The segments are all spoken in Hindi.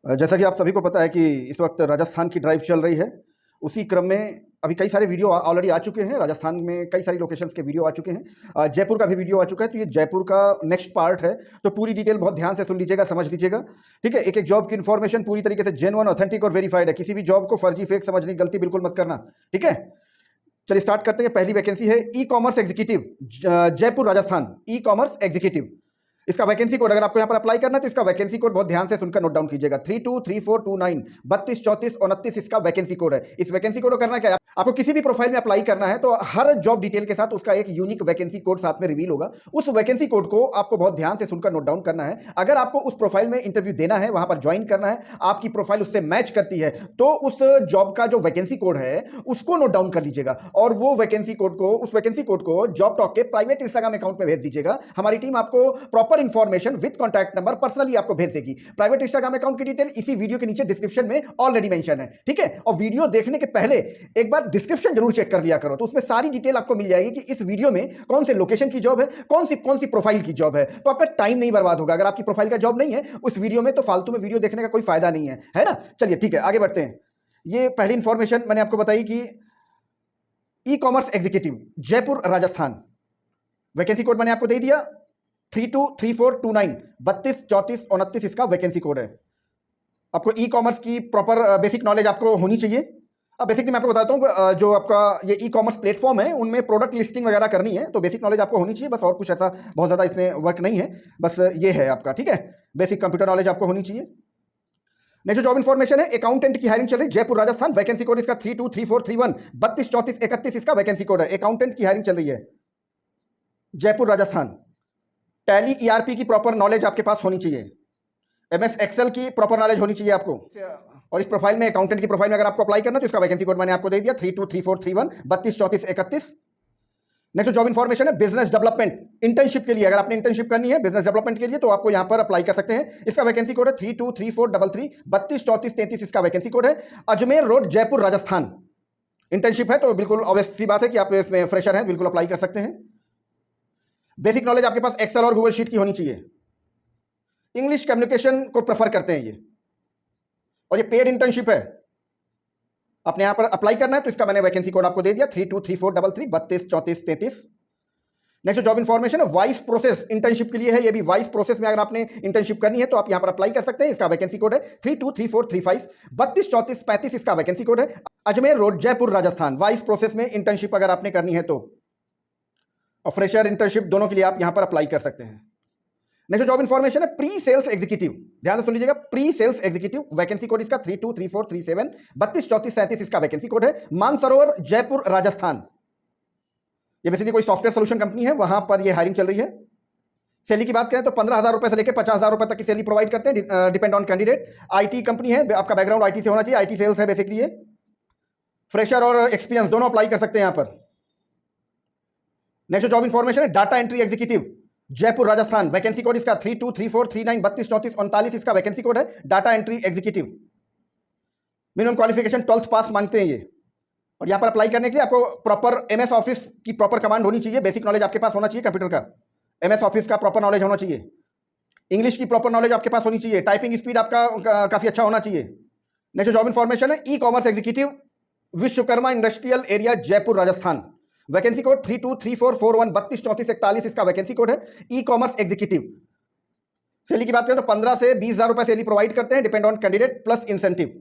जैसा कि आप सभी को पता है कि इस वक्त राजस्थान की ड्राइव चल रही है। उसी क्रम में अभी कई सारे वीडियो ऑलरेडी आ चुके हैं। राजस्थान में कई सारी लोकेशंस के वीडियो आ चुके हैं। जयपुर का भी वीडियो आ चुका है, तो ये जयपुर का नेक्स्ट पार्ट है। तो पूरी डिटेल बहुत ध्यान से सुन लीजिएगा, समझ लीजिएगा, ठीक है। एक एक जॉब की इन्फॉर्मेशन पूरी तरीके से जेन्युइन, ऑथेंटिक और वेरीफाइड है। किसी भी जॉब को फर्जी, फेक समझने की गलती बिल्कुल मत करना, ठीक है। चलिए स्टार्ट करते हैं। पहली वैकेंसी है e commerce executive, Jaipur Rajasthan. E commerce executive, इसका वैकेंसी कोड, अगर आपको यहाँ पर अप्लाई करना है तो इसका वैकेंसी कोड बहुत ध्यान से सुनकर नोट डाउन कीजिएगा। 323429 32 34 29 इसका वैकेंसी कोड है। इस वैकेंसी कोड को करना क्या है, आपको किसी भी प्रोफाइल में अप्लाई करना है तो हर जॉब डिटेल के साथ उसका एक यूनिक वैकेंसी कोड साथ में रिवील होगा। उस वैकेंसी कोड को आपको बहुत ध्यान से सुनकर नोट डाउन करना है। अगर आपको उस प्रोफाइल में इंटरव्यू देना है, वहां पर ज्वाइन करना है, आपकी प्रोफाइल उससे मैच करती है, तो उस जॉब का जो वैकेंसी कोड है उसको नोट डाउन कर लीजिएगा और वो वैकेंसी कोड को, उस वैकेंसी कोड को जॉब टॉक के प्राइवेट इंस्टाग्राम अकाउंट में भेज दीजिएगा। हमारी टीम आपको proper information with contact number personally आपको भेज देगी। प्राइवेट इंस्टाग्राम अकाउंट की डिटेल इसी वीडियो के नीचे डिस्क्रिप्शन में ऑलरेडी मेंशन है, ठीक है। और वीडियो देखने के पहले एक बार डिस्क्रिप्शन जरूर चेक कर लिया करो, तो उसमें सारी डिटेल आपको मिल जाएगी कि इस वीडियो में कौन से लोकेशन की जॉब है, कौन सी प्रोफाइल की जॉब है। तो आपका टाइम नहीं बर्बाद होगा। अगर आपकी प्रोफाइल का जॉब नहीं है उस वीडियो में, तो फालतू में वीडियो देखने का कोई फायदा नहीं है ना। चलिए ठीक है, आगे बढ़ते हैं। ये पहली इंफॉर्मेशन मैंने आपको बताई कि e commerce executive Jaipur Rajasthan, vacancy code मैंने आपको दे दिया 323429 32 34 29 इसका वैकेंसी कोड है। आपको ई कॉमर्स की प्रॉपर बेसिक नॉलेज आपको होनी चाहिए। अब बेसिकली मैं आपको बताता हूँ, जो आपका ये ई कॉमर्स प्लेटफॉर्म है उनमें प्रोडक्ट लिस्टिंग वगैरह करनी है, तो बेसिक नॉलेज आपको होनी चाहिए बस, और कुछ ऐसा बहुत ज़्यादा इसमें वर्क नहीं है, बस ये है आपका, ठीक है। बेसिक कंप्यूटर नॉलेज आपको होनी चाहिए। नेक्स्ट जॉब इन्फॉर्मेशन है, अकाउंटेंट की हायरिंग चल रही है जयपुर राजस्थान। वैकेंसी कोड इसका 323431 32 34 31 इसका वैकेंसी कोड है। अकाउंटेंट की हायरिंग चल रही है जयपुर राजस्थान। टैली ईआरपी की प्रॉपर नॉलेज आपके पास होनी चाहिए। एमएस एक्सेल की प्रॉपर नॉलेज होनी चाहिए आपको। और इस प्रोफाइल में, अकाउंटेंट की प्रोफाइल में अगर आपको अप्लाई करना है तो इसका वैकेंसी कोड मैंने आपको दे दिया 323431 32 34 31। नेक्स्ट जॉब इन्फॉर्मेशन है, बिजनेस डेवलपमेंट इंटर्नशिप के लिए। अगर आपने इंटर्नशिप करनी है बिजनेस डेवलपमेंट के लिए तो आपको यहां पर अप्लाई कर सकते हैं। इसका वैकेंसी कोड है 323433 32 34 33 इसका वैकेंसी कोड है। अजमेर रोड जयपुर राजस्थान। इंटर्नशिप है तो बिल्कुल ऑब्वियस सी बात है कि आप इसमें फ्रेशर हैं, बिल्कुल अप्लाई कर सकते हैं। बेसिक नॉलेज आपके पास एक्सेल और गूगल शीट की होनी चाहिए। इंग्लिश कम्युनिकेशन को प्रेफर करते हैं ये, और ये पेड इंटर्नशिप है। आपने यहां पर अप्लाई करना है तो इसका मैंने वैकेंसी कोड आपको दे दिया 323433 32 34 33। नेक्स्ट जॉब इन्फॉर्मेशन है, वाइस प्रोसेस इंटर्नशिप के लिए है। ये भी वाइस प्रोसेस में अगर आपने इंटर्नशिप करनी है तो आप यहां पर अप्लाई कर सकते हैं। इसका वैकेंसी कोड है 323435 32 34 35 इसका वैकेंसी कोड है। Ajmer road Jaipur Rajasthan. Vice process में इंटर्नशिप अगर आपने करनी है तो, और फ्रेशर इंटर्नशिप दोनों के लिए आप यहां पर अप्लाई कर सकते हैं। नेक्स्ट जॉब इन्फॉर्मेशन है, प्री सेल्स एग्जीक्यूटिव। ध्यान से सुन लीजिएगा, pre sales executive. Vacancy code इसका 323437 32 34 37 इसका वैकेंसी कोड है। मानसरोवर जयपुर राजस्थान। ये बेसिकली कोई सॉफ्टवेयर सोल्यूशन कंपनी है, वहां पर ये हायरिंग चल रही है। सैलरी की बात करें तो 15,000 रुपए से लेकर 50,000 रुपए तक की सैलरी प्रोवाइड करते हैं, depend on candidate. IT company है, आपका बैकग्राउंड आईटी से होना चाहिए, आईटी सेल्स है बेसिकली ये। फ्रेशर और एक्सपीरियंस दोनों अप्लाई कर सकते हैं यहां पर। नेक्स्ट जॉब इन्फॉर्मेशन है, data entry executive Jaipur Rajasthan. Vacancy code इसका 323439 32 34 39 इसका वैकेंसी कोड है। Data entry executive. Minimum qualification 12th पास मांगते हैं ये। और यहां पर अप्लाई करने के लिए आपको प्रॉपर एमएस ऑफिस की प्रॉपर कमांड होनी चाहिए। बेसिक नॉलेज आपके पास होना चाहिए कंप्यूटर का, एमएस ऑफिस का प्रॉपर नॉलेज होना चाहिए। इंग्लिश की प्रॉपर नॉलेज आपके पास होनी चाहिए। टाइपिंग स्पीड आपका काफी अच्छा होना चाहिए। नेक्स्ट जॉब इन्फॉर्मेशन है, e commerce executive Vishwakarma industrial area Jaipur Rajasthan. Vacancy code 323441 32 34 41 इसका वैकेंसी कोड है। E commerce executive. सैलरी की बात करें तो 15 से 20,000 रुपए सैलरी प्रोवाइड करते हैं, depend on candidate plus incentive.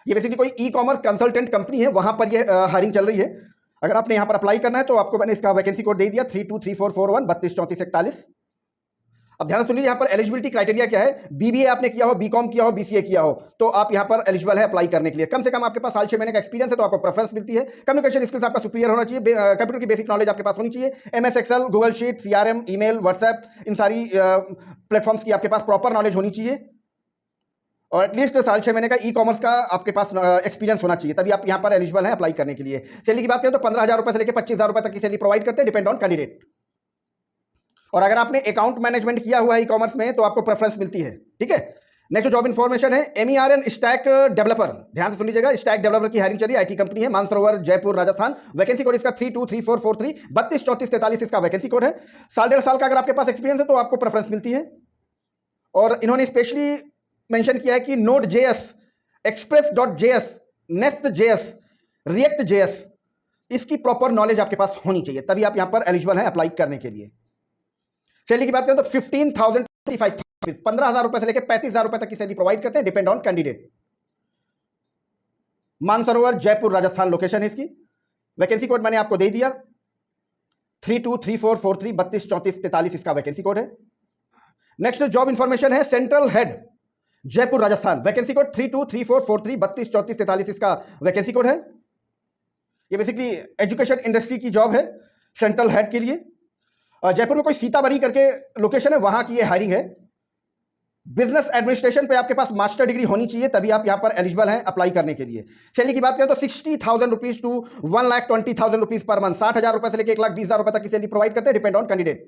ये बेसिकली कोई ई कॉमर्स कंसल्टेंट कंपनी है, वहां पर ये हायरिंग चल रही है। अगर आपने यहां पर अप्लाई करना है तो आपको मैंने इसका वैकेंसी कोड दे दिया 323441 32 34 41। अब ध्यान सुनिए, यहाँ पर एलिजिबिलिटी क्राइटेरिया क्या है। बीबीए आपने किया हो, बीकॉम किया हो, बीसीए किया हो, तो आप यहाँ पर एलिजिबल है अप्लाई करने के लिए। कम से कम आपके पास साल 6 महीने का एक्सपीरियंस है तो आपको प्रेफरेंस मिलती है। कम्युनिकेशन स्किल्स आपका सुपीरियर होना चाहिए। कंप्यूटर की बेसिक नॉलेज आपके पास होनी चाहिए। MS Excel, Google sheet, CRM, email, WhatsApp, इन सारी प्लेटफॉर्म्स की आपके पास प्रॉपर नॉलेज होनी चाहिए। और एटलीस्ट साल 6 महीने का ई कॉमर्स का आपके पास एक्सपीरियंस होना चाहिए, तभी आप यहाँ पर एलिजिबल हैं अप्लाई करने के लिए। सैलरी की बात करें तो 15,000 रुपए से लेकर 25,000 रुपए तक की सैलरी प्रोवाइड करते हैं, डिपेंड ऑन कैंडिडेट। और अगर आपने अकाउंट मैनेजमेंट किया हुआ है ई कॉमर्स में तो आपको प्रेफरेंस मिलती है, ठीक है। नेक्स्ट जॉब इन्फॉर्मेशन है, MERN स्टैक डेवलपर। ध्यान से सुन लीजिएगा, स्टैक डेवलपर की हायरिंग चली, आईटी कंपनी है, मानसरोवर जयपुर राजस्थान। वैकेंसी कोड इसका 323443 32 34 43 इसका वैकेंसी कोड है। 1.5 साल का अगर आपके पास एक्सपीरियंस है तो आपको प्रेफरेंस मिलती है। और इन्होंने स्पेशली मेंशन किया है कि node JS, express dot JS, nest JS, react JS, इसकी प्रॉपर नॉलेज आपके पास होनी चाहिए, तभी आप यहां पर एलिजिबल हैं अप्लाई करने के लिए। सैलरी की बात करें तो 15,000 15,000 रुपए से लेकर 35,000 रुपए तक की सैलरी प्रोवाइड करते हैं, depend on candidate. Mansarovar Jaipur Rajasthan location है इसकी। वैकेंसी कोड मैंने आपको दे दिया 323443 323443 इसका वैकेंसी कोड है। नेक्स्ट जॉब इंफॉर्मेशन है central head Jaipur Rajasthan, vacancy code 323443 323443 इसका वैकेंसी कोड है। ये बेसिकली एजुकेशन इंडस्ट्री की जॉब है सेंट्रल हेड के लिए। जयपुर में कोई सीतामढ़ी करके लोकेशन है, वहां की ये हायरिंग है। बिजनेस एडमिनिस्ट्रेशन पे आपके पास मास्टर डिग्री होनी चाहिए, तभी आप यहां पर एलिजिबल हैं अप्लाई करने के लिए। सैलरी की बात करें तो 60,000 rupees to 1,20,000 rupees per month, 60,000 रुपए से लेकर 1,20,000 रुपए तक की सैलरी प्रोवाइड करते हैं, डिपेंड ऑन कैंडिडेट।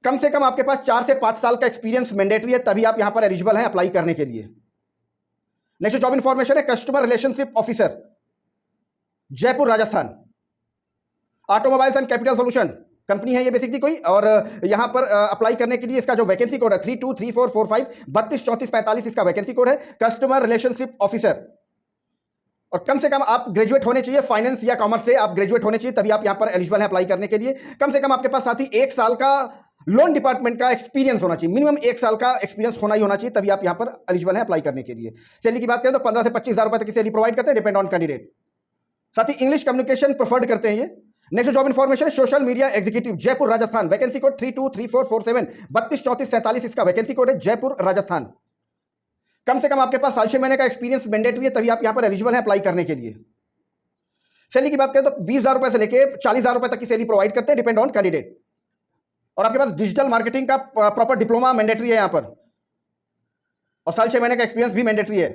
कम से कम आपके पास 4 से 5 साल का एक्सपीरियंस मैंडेटरी है, तभी आप यहां पर एलिजिबल हैं अप्लाई करने के लिए। नेक्स्ट जॉब इंफॉर्मेशन है customer relationship officer Jaipur Rajasthan, automobiles and capital solution company है ये बेसिकली कोई, और यहां पर अप्लाई करने के लिए इसका जो वैकेंसी कोड है 323445 323445 इसका वैकेंसी कोड है कस्टमर रिलेशनशिप ऑफिसर। और कम से कम आप ग्रेजुएट होने चाहिए, फाइनेंस या कॉमर्स से आप ग्रेजुएट होने चाहिए, तभी आप यहां पर एलिजिबल हैं अप्लाई करने के लिए। कम से कम आपके पास साथ ही 1 साल का लोन डिपार्टमेंट का एक्सपीरियंस होना चाहिए, मिनिमम 1 साल का एक्सपीरियंस होना ही होना चाहिए, तभी आप यहां पर एलिजिबल हैं अप्लाई करने के लिए। सैलरी की बात करें तो 15 से 25,000 रुपए तक की सैलरी प्रोवाइड करते हैं, डिपेंड ऑन कैंडिडेट। साथ ही इंग्लिश कम्युनिकेशन प्रेफर्ड करते हैं ये। नेक्स्ट जॉब इंफॉर्मेशन है social media executive Jaipur Rajasthan, vacancy code 323447 323447 इसका वैकेंसी कोड है जयपुर राजस्थान। कम से कम आपके पास साल 6 महीने का एक्सपीरियंस मैंडेटरी है, तभी आप यहां पर एलिजिबल हैं अप्लाई करने के लिए। सैलरी की बात करें तो 20,000 रुपए से लेकर 40,000 रुपए तक की सैलरी प्रोवाइड करते हैं, डिपेंड ऑन कैंडिडेट। और आपके पास डिजिटल मार्केटिंग का प्रॉपर डिप्लोमा मैंडेटरी है यहां पर, और साल 6 महीने का एक्सपीरियंस भी मैंडेटरी है।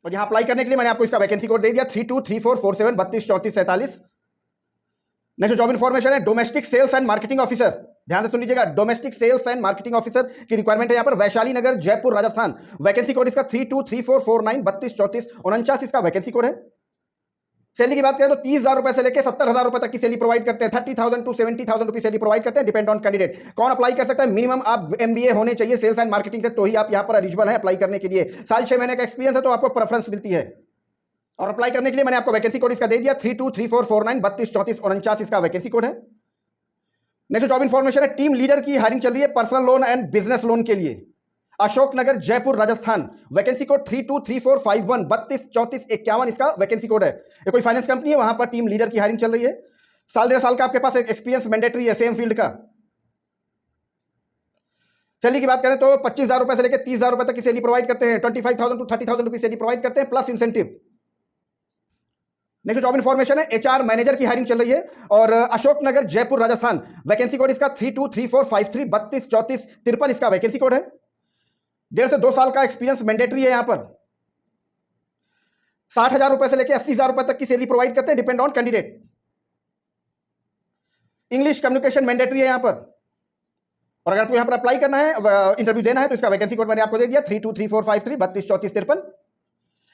और यहां अप्लाई करने के लिए मैंने आपको इसका वैकेंसी कोड दे दिया 323447 323447। नेक्स्ट जॉब इंफॉर्मेशन है domestic sales and marketing officer, ध्यान से सुन लीजिएगा, domestic sales and marketing officer की रिक्वायरमेंट है यहां पर, वैशाली नगर जयपुर राजस्थान, वैकेंसी कोड इसका 323449 323449 इसका वैकेंसी कोड है। सैलरी की बात करें तो 30,000 रुपए से लेकर 70,000 रुपए तक की सैलरी प्रोवाइड करते हैं, 30,000 टू 70,000 रुपीज सैलरी प्रोवाइड करते हैं, डिपेंड ऑन कैंडिडेट। कौन अप्लाई कर सकता है? मिनिमम आप MBA होने चाहिए सेल्स एंड मार्केटिंग से, तो ही आप यहां पर एलिजिबल हैं अप्लाई करने के लिए। साल 6 महीने का एक्सपीरियंस है तो आपको प्रेफरेंस मिलती है। और अप्लाई करने के लिए मैंने आपको वैकेंसी कोड इसका दे दिया 323449 323449 इसका वैकेंसी कोड है। नेक्स्ट जॉब इंफॉर्मेशन है टीम लीडर की हायरिंग चल रही है personal loan and business loan के लिए, अशोकनगर जयपुर राजस्थान, वैकेंसी कोड 323451 323451 इसका वैकेंसी कोड है। ये कोई फाइनेंस कंपनी है, वहां पर टीम लीडर की हायरिंग चल रही है। साल 1.5 साल का आपके पास एक्सपीरियंस मैंडेटरी है सेम फील्ड का। सैलरी की बात करें तो 25,000 रुपए से लेकर 30,000 रुपए तक की सैलरी प्रोवाइड करते हैं, 25,000 टू 30,000 रुपीज सैलरी प्रोवाइड करते हैं plus incentive. Next job information है HR मैनेजर की हायरिंग चल रही है, और अशोकनगर जयपुर राजस्थान, वैकेंसी कोड इसका 323453 323453 इसका वैकेंसी कोड है। 1.5 से 2 साल का एक्सपीरियंस मैंडेटरी है यहां पर। 60,000 रुपए से लेकर 80,000 रुपए तक की सैलरी प्रोवाइड करते हैं, depend on candidate. English communication mandatory है यहां पर। और अगर आपको यहां पर अप्लाई करना है, इंटरव्यू देना है, तो इसका वैकेंसी कोड मैंने आपको दे दिया 323453 323453।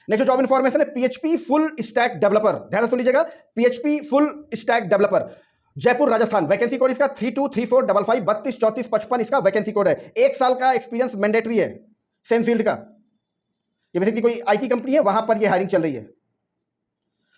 नेक्स्ट जॉब इंफॉर्मेशन है PHP फुल स्टैक डेवलपर, ध्यान से सुन लीजिएगा, PHP full stack developer Jaipur Rajasthan, vacancy code इसका 323455 323455 इसका वैकेंसी कोड है। 1 साल का एक्सपीरियंस मैंडेटरी है सेम फील्ड का। ये बेसिकली कोई IT कंपनी है, वहां पर ये हायरिंग चल रही है।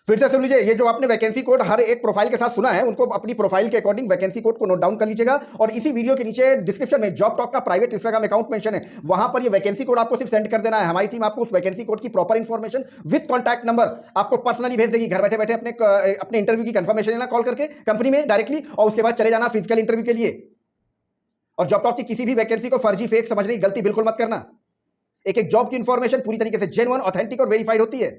फिर से सुन लीजिए, ये जो आपने वैकेंसी कोड हर एक प्रोफाइल के साथ सुना है, उनको अपनी प्रोफाइल के अकॉर्डिंग वैकेंसी कोड को नोट डाउन कर लीजिएगा। और इसी वीडियो के नीचे डिस्क्रिप्शन में जॉब टॉक का प्राइवेट इंस्टाग्राम अकाउंट मेंशन है, वहां पर ये वैकेंसी कोड आपको सिर्फ सेंड कर देना है। हमारी टीम आपको उस वैकेंसी कोड की proper information with contact number आपको पर्सनली भेज देगी। घर बैठे बैठे अपने इंटरव्यू की कंफर्मेशन लेना कॉल करके कंपनी में डायरेक्टली, और उसके बाद चले जाना फिजिकल इंटरव्यू के लिए। और जॉब टॉक की किसी भी वैकेंसी को फर्जी फेक समझने की गलती बिल्कुल मत करना। एक एक जॉब की इंफॉर्मेशन पूरी तरीके से जेन्युइन, ऑथेंटिक और वेरीफाइड होती है।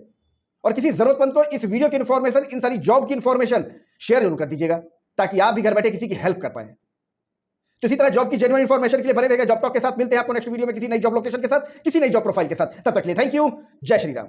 और किसी जरूरतमंद को इस वीडियो की इंफॉर्मेशन, इन सारी जॉब की इंफॉर्मेशन शेयर जरूर कर दीजिएगा, ताकि आप भी घर बैठे किसी की हेल्प कर पाए। तो इसी तरह जॉब की जेन्युइन इंफॉर्मेशन के लिए बने रहेगा जॉब टॉक के साथ। मिलते हैं आपको नेक्स्ट वीडियो में किसी नई जॉब लोकेशन के साथ, किसी नई जॉब प्रोफाइल के साथ। तब तक के लिए थैंक यू, जय श्री राम।